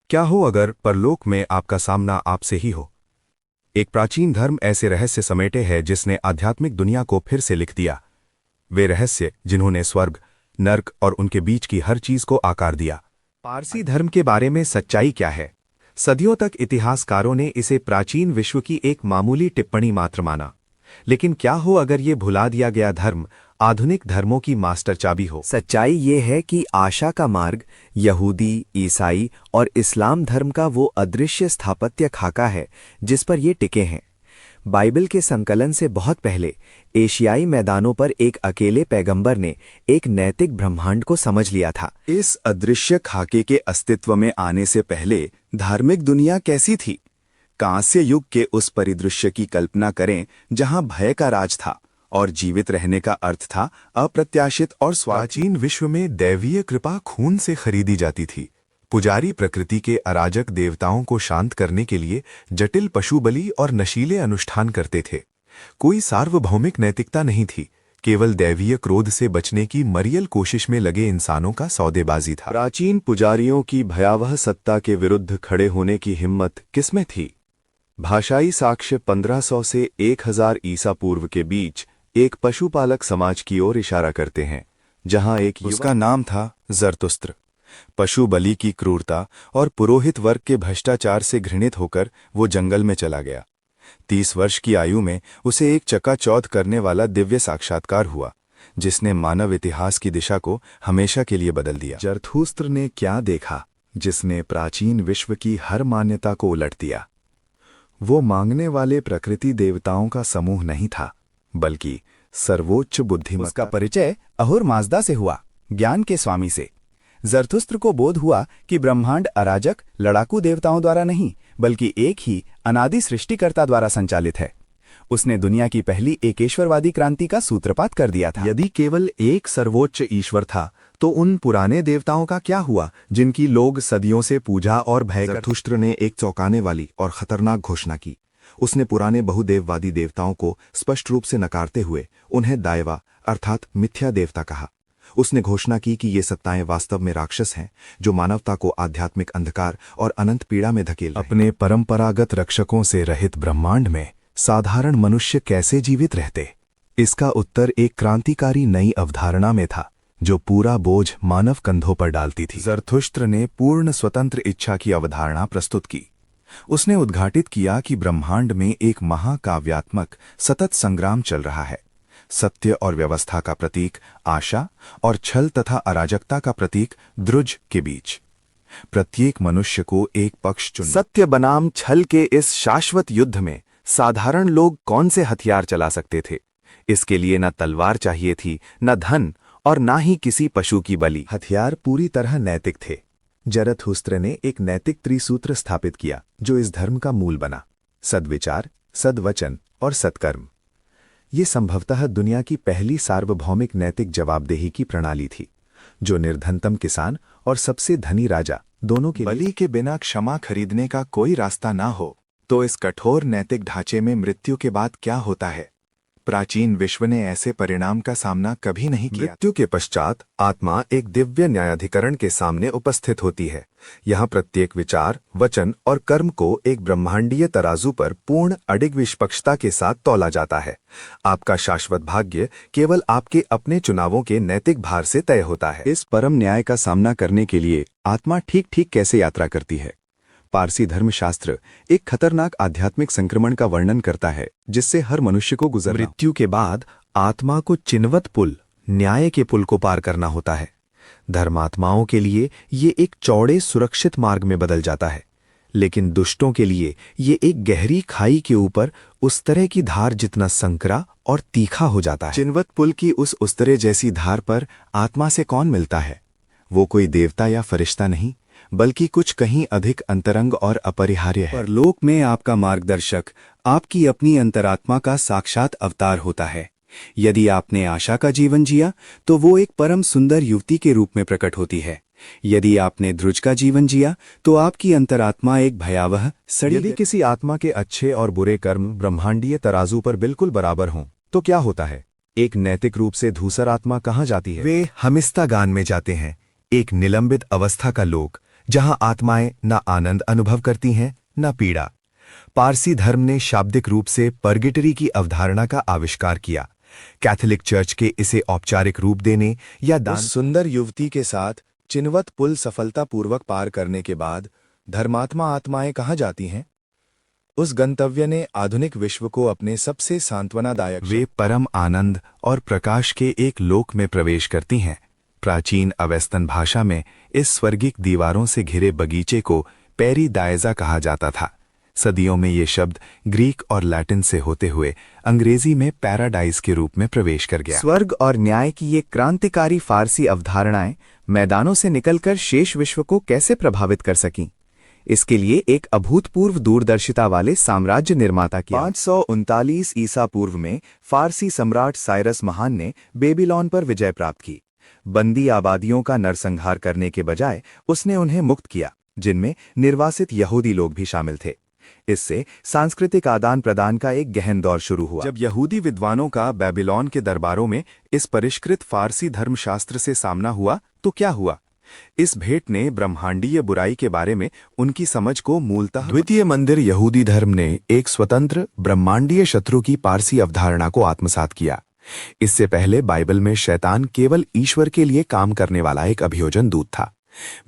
क्या हो अगर परलोक में आपका सामना आपसे ही हो। एक प्राचीन धर्म ऐसे रहस्य समेटे है जिसने आध्यात्मिक दुनिया को फिर से लिख दिया। वे रहस्य जिन्होंने स्वर्ग, नर्क और उनके बीच की हर चीज को आकार दिया। पारसी धर्म के बारे में सच्चाई क्या है? सदियों तक इतिहासकारों ने इसे प्राचीन विश्व की एक मामूली टिप्पणी मात्र माना। लेकिन क्या हो अगर ये भुला दिया गया धर्म आधुनिक धर्मों की मास्टर चाबी हो? सच्चाई ये है कि आशा का मार्ग यहूदी, ईसाई और इस्लाम धर्म का वो अदृश्य स्थापत्य खाका है जिस पर ये टिके हैं। बाइबल के संकलन से बहुत पहले एशियाई मैदानों पर एक अकेले पैगंबर ने एक नैतिक ब्रह्मांड को समझ लिया था। इस अदृश्य खाके के अस्तित्व में आने से पहले धार्मिक दुनिया कैसी थी? कांस्य युग के उस परिदृश्य की कल्पना करें जहां भय का राज था और जीवित रहने का अर्थ था अप्रत्याशित और प्राचीन विश्व में दैवीय कृपा खून से खरीदी जाती थी। पुजारी प्रकृति के अराजक देवताओं को शांत करने के लिए जटिल पशु बलि और नशीले अनुष्ठान करते थे। कोई सार्वभौमिक नैतिकता नहीं थी, केवल दैवीय क्रोध से बचने की मरियल कोशिश में लगे इंसानों का सौदेबाजी था। प्राचीन पुजारियों की भयावह सत्ता के विरुद्ध खड़े होने की हिम्मत किसमें थी? भाषाई साक्ष्य 1500 से 1000 ईसा पूर्व के बीच एक पशुपालक समाज की ओर इशारा करते हैं, जहां एक उसका नाम था जरतुस्त्र। पशु बलि की क्रूरता और पुरोहित वर्ग के भ्रष्टाचार से घृणित होकर वो जंगल में चला गया। 30 वर्ष की आयु में उसे एक चकाचौंध करने वाला दिव्य साक्षात्कार हुआ, जिसने मानव इतिहास की दिशा को हमेशा के लिए बदल दिया। जरथुस्त्र ने क्या देखा जिसने प्राचीन विश्व की हर मान्यता को उलट दिया? वो मांगने वाले प्रकृति देवताओं का समूह नहीं था, बल्कि सर्वोच्च बुद्धिमत्ता। उसका परिचय अहुर माजदा से हुआ, ज्ञान के स्वामी से। जरथुस्त्र को बोध हुआ कि ब्रह्मांड अराजक लड़ाकू देवताओं द्वारा नहीं, बल्कि एक ही अनादि सृष्टिकर्ता द्वारा संचालित है। उसने दुनिया की पहली एकेश्वरवादी क्रांति का सूत्रपात कर दिया था। यदि केवल एक सर्वोच्च ईश्वर था तो उन पुराने देवताओं का क्या हुआ जिनकी लोग सदियों से पूजा और भय करते? जरथुस्त्र ने एक चौंकाने वाली और खतरनाक घोषणा की। उसने पुराने बहुदेववादी देवताओं को स्पष्ट रूप से नकारते हुए उन्हें दायवा अर्थात मिथ्या देवता कहा। उसने घोषणा की कि ये सत्ताएं वास्तव में राक्षस हैं जो मानवता को आध्यात्मिक अंधकार और अनंत पीड़ा में धकेल रहे हैं। अपने परंपरागत रक्षकों से रहित ब्रह्मांड में साधारण मनुष्य कैसे जीवित रहते? इसका उत्तर एक क्रांतिकारी नई अवधारणा में था जो पूरा बोझ मानव कंधों पर डालती थी। जरथुस्त्र ने पूर्ण स्वतंत्र इच्छा की अवधारणा प्रस्तुत की। उसने उद्घाटित किया कि ब्रह्मांड में एक महाकाव्यात्मक सतत संग्राम चल रहा है, सत्य और व्यवस्था का प्रतीक आशा और छल तथा अराजकता का प्रतीक द्रुज के बीच। प्रत्येक मनुष्य को एक पक्ष चुनना। सत्य बनाम छल के इस शाश्वत युद्ध में साधारण लोग कौन से हथियार चला सकते थे? इसके लिए न तलवार चाहिए थी, न धन और न ही किसी पशु की बलि। हथियार पूरी तरह नैतिक थे। जरथुस्त्र ने एक नैतिक त्रिसूत्र स्थापित किया जो इस धर्म का मूल बना: सद्विचार, सद्वचन और सत्कर्म। ये संभवतः दुनिया की पहली सार्वभौमिक नैतिक जवाबदेही की प्रणाली थी, जो निर्धनतम किसान और सबसे धनी राजा दोनों के बलि के बिना क्षमा खरीदने का कोई रास्ता ना हो तो इस कठोर नैतिक ढांचे में मृत्यु के बाद क्या होता है? प्राचीन विश्व ने ऐसे परिणाम का सामना कभी नहीं किया। मृत्यु के पश्चात आत्मा एक दिव्य न्यायाधिकरण के सामने उपस्थित होती है। यहाँ प्रत्येक विचार, वचन और कर्म को एक ब्रह्मांडीय तराजू पर पूर्ण अडिग निष्पक्षता के साथ तौला जाता है। आपका शाश्वत भाग्य केवल आपके अपने चुनावों के नैतिक भार से तय होता है। इस परम न्याय का सामना करने के लिए आत्मा ठीक ठीक कैसे यात्रा करती है? पारसी धर्मशास्त्र एक खतरनाक आध्यात्मिक संक्रमण का वर्णन करता है जिससे हर मनुष्य को गुजरना। मृत्यु के बाद आत्मा को चिन्वत पुल, न्याय के पुल को पार करना होता है। धर्मात्माओं के लिए ये एक चौड़े सुरक्षित मार्ग में बदल जाता है, लेकिन दुष्टों के लिए ये एक गहरी खाई के ऊपर उस तरह की धार जितना संकरा और तीखा हो जाता है। चिन्वत पुल की उस उस्तरे जैसी धार पर आत्मा से कौन मिलता है? वो कोई देवता या फरिश्ता नहीं, बल्कि कुछ कहीं अधिक अंतरंग और अपरिहार्य है। परलोक में आपका मार्गदर्शक आपकी अपनी अंतरात्मा का साक्षात अवतार होता है। यदि आपने आशा का जीवन जिया तो वो एक परम सुंदर युवती के रूप में प्रकट होती है। यदि आपने द्रुज का जीवन जिया तो आपकी अंतरात्मा एक भयावह सड़ी। यदि किसी आत्मा के अच्छे और बुरे कर्म ब्रह्मांडीय तराजू पर बिल्कुल बराबर हों तो क्या होता है? एक नैतिक रूप से धूसर आत्मा कहाँ जाती है? वे हमिस्तागान में जाते हैं, एक निलंबित अवस्था का लोक जहां आत्माएं न आनंद अनुभव करती हैं न पीड़ा। पारसी धर्म ने शाब्दिक रूप से पर्गिटरी की अवधारणा का आविष्कार किया। कैथोलिक चर्च के इसे औपचारिक रूप देने या दान उस सुंदर युवती के साथ चिन्हवत पुल सफलतापूर्वक पार करने के बाद धर्मात्मा आत्माएं कहाँ जाती हैं? उस गंतव्य ने आधुनिक विश्व को अपने सबसे सांत्वनादायक वे परम आनंद और प्रकाश के एक लोक में प्रवेश करती हैं। प्राचीन अवेस्तन भाषा में इस स्वर्गिक दीवारों से घिरे बगीचे को पेरी दायजा कहा जाता था। सदियों में ये शब्द ग्रीक और लैटिन से होते हुए अंग्रेजी में पैराडाइज के रूप में प्रवेश कर गया। स्वर्ग और न्याय की ये क्रांतिकारी फारसी अवधारणाएं मैदानों से निकलकर शेष विश्व को कैसे प्रभावित कर सकीं? इसके लिए एक अभूतपूर्व दूरदर्शिता वाले साम्राज्य निर्माता की 539 ईसा पूर्व में फारसी सम्राट साइरस महान ने बेबीलोन पर विजय प्राप्त की। बंदी आबादियों का नरसंहार करने के बजाय उसने उन्हें मुक्त किया, जिनमें निर्वासित यहूदी लोग भी शामिल थे। इससे सांस्कृतिक आदान प्रदान का एक गहन दौर शुरू हुआ। जब यहूदी विद्वानों का बेबीलोन के दरबारों में इस परिष्कृत फारसी धर्मशास्त्र से सामना हुआ तो क्या हुआ? इस भेंट ने ब्रह्मांडीय बुराई के बारे में उनकी समझ को मूलतः द्वितीय मंदिर यहूदी धर्म ने एक स्वतंत्र ब्रह्मांडीय शत्रु की पारसी अवधारणा को आत्मसात किया। इससे पहले बाइबल में शैतान केवल ईश्वर के लिए काम करने वाला एक अभियोजन दूत था।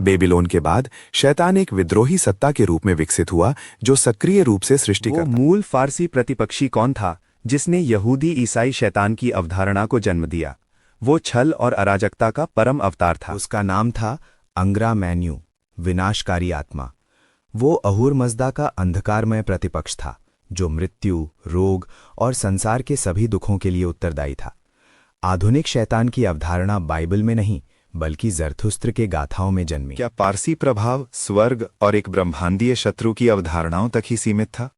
बेबीलोन के बाद शैतान एक विद्रोही सत्ता के रूप में विकसित हुआ जो सक्रिय रूप से सृष्टि वो करता। मूल फारसी प्रतिपक्षी कौन था जिसने यहूदी ईसाई शैतान की अवधारणा को जन्म दिया? वो छल और अराजकता का परम अवतार था। उसका नाम था अंग्रा मैन्यू, विनाशकारी आत्मा। वो अहूर मज़दा का अंधकारमय प्रतिपक्ष था जो मृत्यु, रोग और संसार के सभी दुखों के लिए उत्तरदायी था। आधुनिक शैतान की अवधारणा बाइबल में नहीं बल्कि ज़रथुस्त्र के गाथाओं में जन्मी। क्या पारसी प्रभाव स्वर्ग और एक ब्रह्मांडीय शत्रु की अवधारणाओं तक ही सीमित था?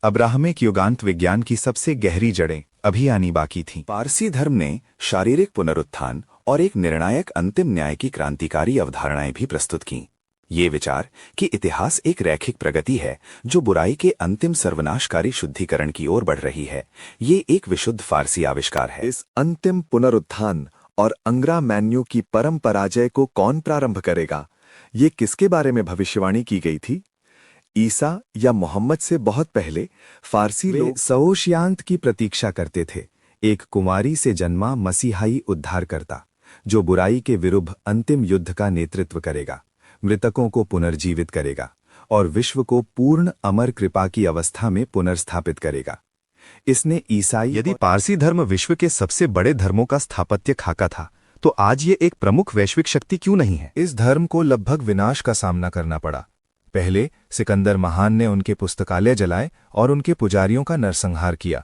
अब्राहमिक युगांत विज्ञान की सबसे गहरी जड़ें अभी आनी बाकी थीं। पारसी धर्म ने शारीरिक पुनरुत्थान और एक निर्णायक अंतिम न्याय की क्रांतिकारी अवधारणाएं भी प्रस्तुत कीं। ये विचार कि इतिहास एक रैखिक प्रगति है जो बुराई के अंतिम सर्वनाशकारी शुद्धिकरण की ओर बढ़ रही है, ये एक विशुद्ध फारसी आविष्कार है। इस अंतिम पुनरुत्थान और अंग्रा मैन्यू की परम पराजय को कौन प्रारंभ करेगा? ये किसके बारे में भविष्यवाणी की गई थी? ईसा या मोहम्मद से बहुत पहले फारसी लोग सओशियांत की प्रतीक्षा करते थे, एक कुमारी से जन्मा मसीहाई उद्धारकर्ता जो बुराई के विरुद्ध अंतिम युद्ध का नेतृत्व करेगा, मृतकों को पुनर्जीवित करेगा और विश्व को पूर्ण अमर कृपा की अवस्था में पुनर्स्थापित करेगा। इसने ईसाई यदि पारसी धर्म विश्व के सबसे बड़े धर्मों का स्थापत्य खाका था, तो आज ये एक प्रमुख वैश्विक शक्ति क्यों नहीं है? इस धर्म को लगभग विनाश का सामना करना पड़ा। पहले सिकंदर महान ने उनके पुस्तकालय जलाए और उनके पुजारियों का नरसंहार किया।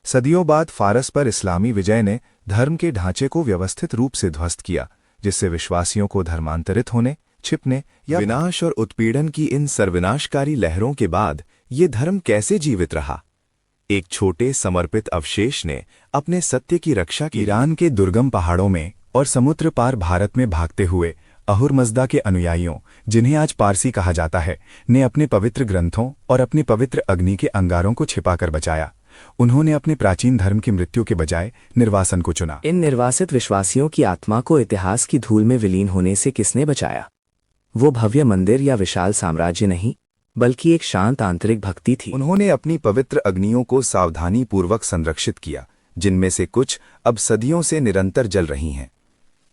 सदियों बाद फारस पर इस्लामी विजय ने धर्म के ढांचे को व्यवस्थित रूप से ध्वस्त किया, जिससे विश्वासियों को धर्मांतरित होने, छिपने या विनाश और उत्पीड़न की इन सर्वनाशकारी लहरों के बाद ये धर्म कैसे जीवित रहा? एक छोटे समर्पित अवशेष ने अपने सत्य की रक्षा की। ईरान के दुर्गम पहाड़ों में और समुद्र पार भारत में भागते हुए अहुर मज़दा के अनुयायियों, जिन्हें आज पारसी कहा जाता है, ने अपने पवित्र ग्रंथों और अपनी पवित्र अग्नि के अंगारों को छिपाकर बचाया। उन्होंने अपने प्राचीन धर्म की मृत्यु के बजाय निर्वासन को चुना। इन निर्वासित विश्वासियों की आत्मा को इतिहास की धूल में विलीन होने से किसने बचाया? वो भव्य मंदिर या विशाल साम्राज्य नहीं, बल्कि एक शांत आंतरिक भक्ति थी। उन्होंने अपनी पवित्र अग्नियों को सावधानीपूर्वक संरक्षित किया, जिनमें से कुछ अब सदियों से निरंतर जल रही हैं।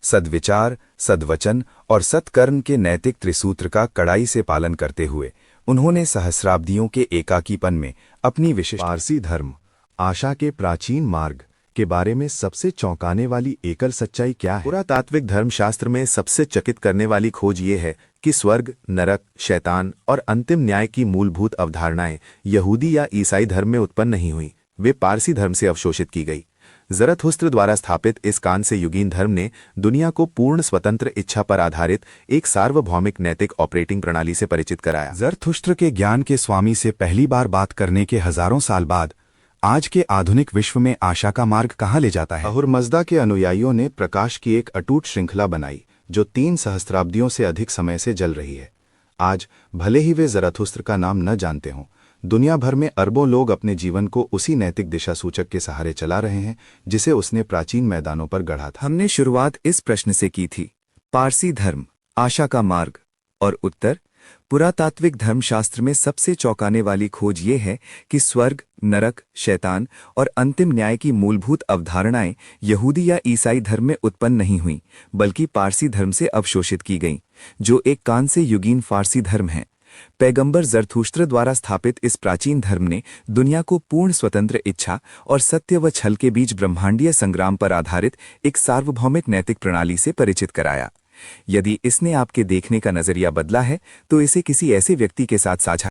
सद्विचार, सद्वचन और सत्कर्म के नैतिक त्रिसूत्र का कड़ाई से पालन करते हुए उन्होंने सहस्राब्दियों के एकाकीपन में अपनी विशिष्ट। पारसी धर्म आशा के प्राचीन मार्ग के बारे में सबसे चौंकाने वाली एकल सच्चाई क्या है? पुरातात्विक धर्मशास्त्र में सबसे चकित करने वाली खोज ये है कि स्वर्ग, नरक, शैतान और अंतिम न्याय की मूलभूत अवधारणाएं यहूदी या ईसाई धर्म में उत्पन्न नहीं हुई, वे पारसी धर्म से अवशोषित की गई। ज़रथुस्त्र द्वारा स्थापित इस कान से युगीन धर्म ने दुनिया को पूर्ण स्वतंत्र इच्छा पर आधारित एक सार्वभौमिक नैतिक ऑपरेटिंग प्रणाली से परिचित कराया। ज़रथुस्त्र के ज्ञान के स्वामी से पहली बार बात करने के हजारों साल बाद आज के आधुनिक विश्व में आशा का मार्ग कहाँ ले जाता है? अहुर मज़दा के अनुयायियों ने प्रकाश की एक अटूट श्रृंखला बनाई जो 3 सहस्त्राब्दियों से अधिक समय से जल रही है। आज भले ही वे ज़रथुस्त्र का नाम न जानते हों, दुनिया भर में अरबों लोग अपने जीवन को उसी नैतिक दिशा सूचक के सहारे चला रहे हैं जिसे उसने प्राचीन मैदानों पर गढ़ा था। हमने शुरुआत इस प्रश्न से की थी, पारसी धर्म, आशा का मार्ग और उत्तर: पुरातात्विक धर्मशास्त्र में सबसे चौंकाने वाली खोज ये है कि स्वर्ग, नरक, शैतान और अंतिम न्याय की मूलभूत अवधारणाएं यहूदी या ईसाई धर्म में उत्पन्न नहीं हुईं, बल्कि पारसी धर्म से अवशोषित की गईं, जो एक कांस्य युगीन फारसी धर्म है। पैगंबर जरथुस्त्र द्वारा स्थापित इस प्राचीन धर्म ने दुनिया को पूर्ण स्वतंत्र इच्छा और सत्य व छल के बीच ब्रह्मांडीय संग्राम पर आधारित एक सार्वभौमिक नैतिक प्रणाली से परिचित कराया। यदि इसने आपके देखने का नजरिया बदला है, तो इसे किसी ऐसे व्यक्ति के साथ साझा